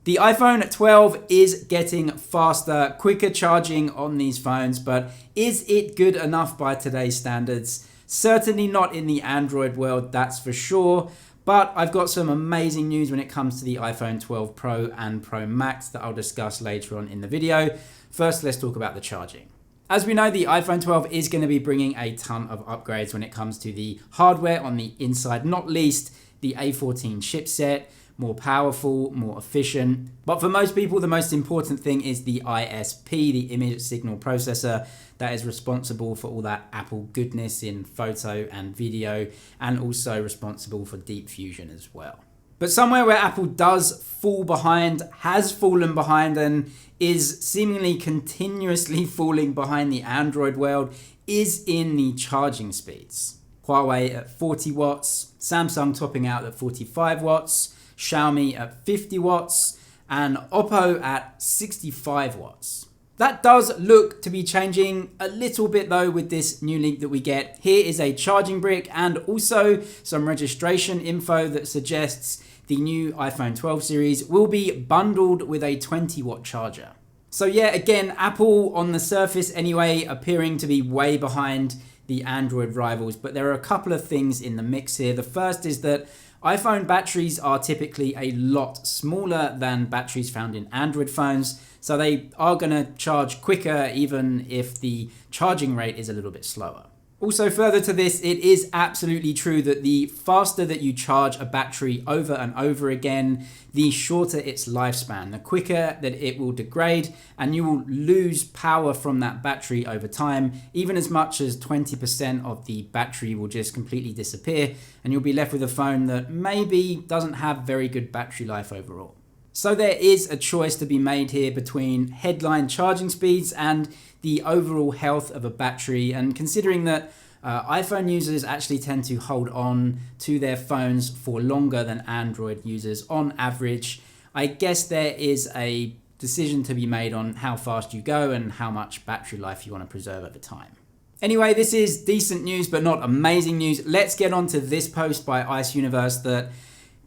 The iPhone 12 is getting faster, quicker charging on these phones, but is it good enough by today's standards? Certainly not in the Android world, that's for sure. But I've got some amazing news when it comes to the iPhone 12 Pro and Pro Max that I'll discuss later on in the video. First, let's talk about the charging. As we know, the iPhone 12 is going to be bringing a ton of upgrades when it comes to the hardware on the inside, not least the A14 chipset. More powerful, more efficient. But for most people, the most important thing is the ISP, the image signal processor, that is responsible for all that Apple goodness in photo and video, and also responsible for deep fusion as well. But somewhere where Apple does fall behind, has fallen behind, and is seemingly continuously falling behind the Android world is in the charging speeds. Huawei at 40 watts, Samsung topping out at 45 watts, Xiaomi at 50 watts, and Oppo at 65 watts. That does look to be changing a little bit though with this new link that we get. Here is a charging brick and also some registration info that suggests the new iPhone 12 series will be bundled with a 20 watt charger. So yeah, again, Apple on the surface anyway, appearing to be way behind the Android rivals, but there are a couple of things in the mix here. The first is that iPhone batteries are typically a lot smaller than batteries found in Android phones, so they are going to charge quicker even if the charging rate is a little bit slower. Also, further to this, it is absolutely true that the faster that you charge a battery over and over again, the shorter its lifespan, the quicker that it will degrade, and you will lose power from that battery over time. Even as much as 20% of the battery will just completely disappear, and you'll be left with a phone that maybe doesn't have very good battery life overall. So there is a choice to be made here between headline charging speeds and the overall health of a battery, and considering that iPhone users actually tend to hold on to their phones for longer than Android users on average, I guess there is a decision to be made on how fast you go and how much battery life you want to preserve over time. Anyway, this is decent news but not amazing news. Let's get on to this post by Ice Universe that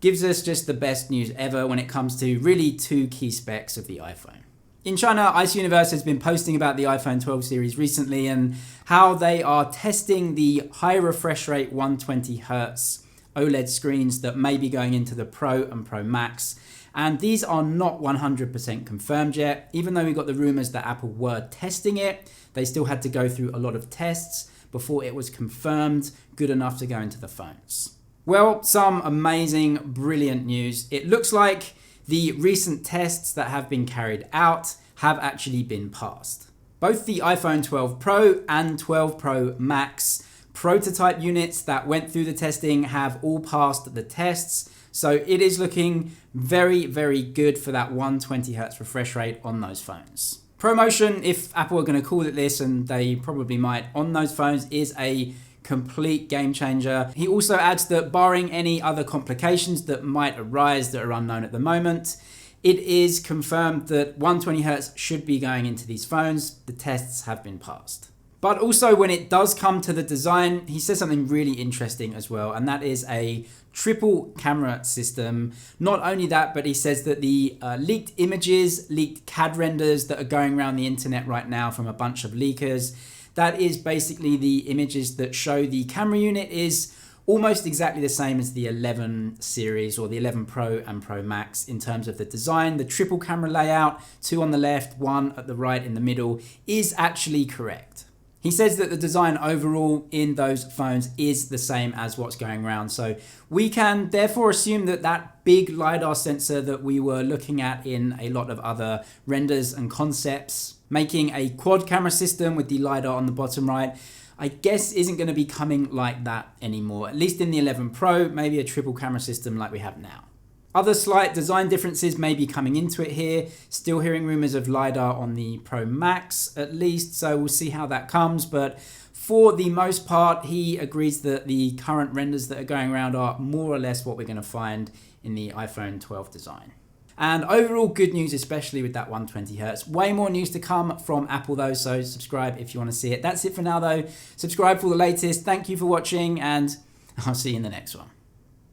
gives us just the best news ever when it comes to really two key specs of the iPhone. In China, Ice Universe has been posting about the iPhone 12 series recently and how they are testing the high refresh rate 120Hz OLED screens that may be going into the Pro and Pro Max. And these are not 100% confirmed yet. Even though we got the rumors that Apple were testing it, they still had to go through a lot of tests before it was confirmed good enough to go into the phones. Well, some amazing, brilliant news. It looks like the recent tests that have been carried out have actually been passed. Both the iPhone 12 Pro and 12 Pro Max prototype units that went through the testing have all passed the tests. So it is looking very, very good for that 120Hz refresh rate on those phones. ProMotion, if Apple are going to call it this, and they probably might on those phones, is a complete game changer. He also adds that barring any other complications that might arise that are unknown at the moment, it is confirmed that 120Hz should be going into these phones. The tests have been passed. But also when it does come to the design, he says something really interesting as well, and that is a triple camera system. Not only that, but he says that the leaked images, leaked CAD renders that are going around the internet right now from a bunch of leakers, that is basically the images that show the camera unit is almost exactly the same as the 11 series or the 11 Pro and Pro Max in terms of the design. The triple camera layout, 2 on the left, 1 at the right in the middle, is actually correct. He says that the design overall in those phones is the same as what's going around. So we can therefore assume that that big LiDAR sensor that we were looking at in a lot of other renders and concepts, making a quad camera system with the LiDAR on the bottom right, I guess isn't going to be coming like that anymore. At least in the 11 Pro, maybe a triple camera system like we have now. Other slight design differences may be coming into it here. Still hearing rumors of LiDAR on the Pro Max at least, so we'll see how that comes. But for the most part, he agrees that the current renders that are going around are more or less what we're going to find in the iPhone 12 design. And overall good news, especially with that 120Hz. Way more news to come from Apple though, so subscribe if you want to see it. That's it for now though. Subscribe for the latest. Thank you for watching, and I'll see you in the next one.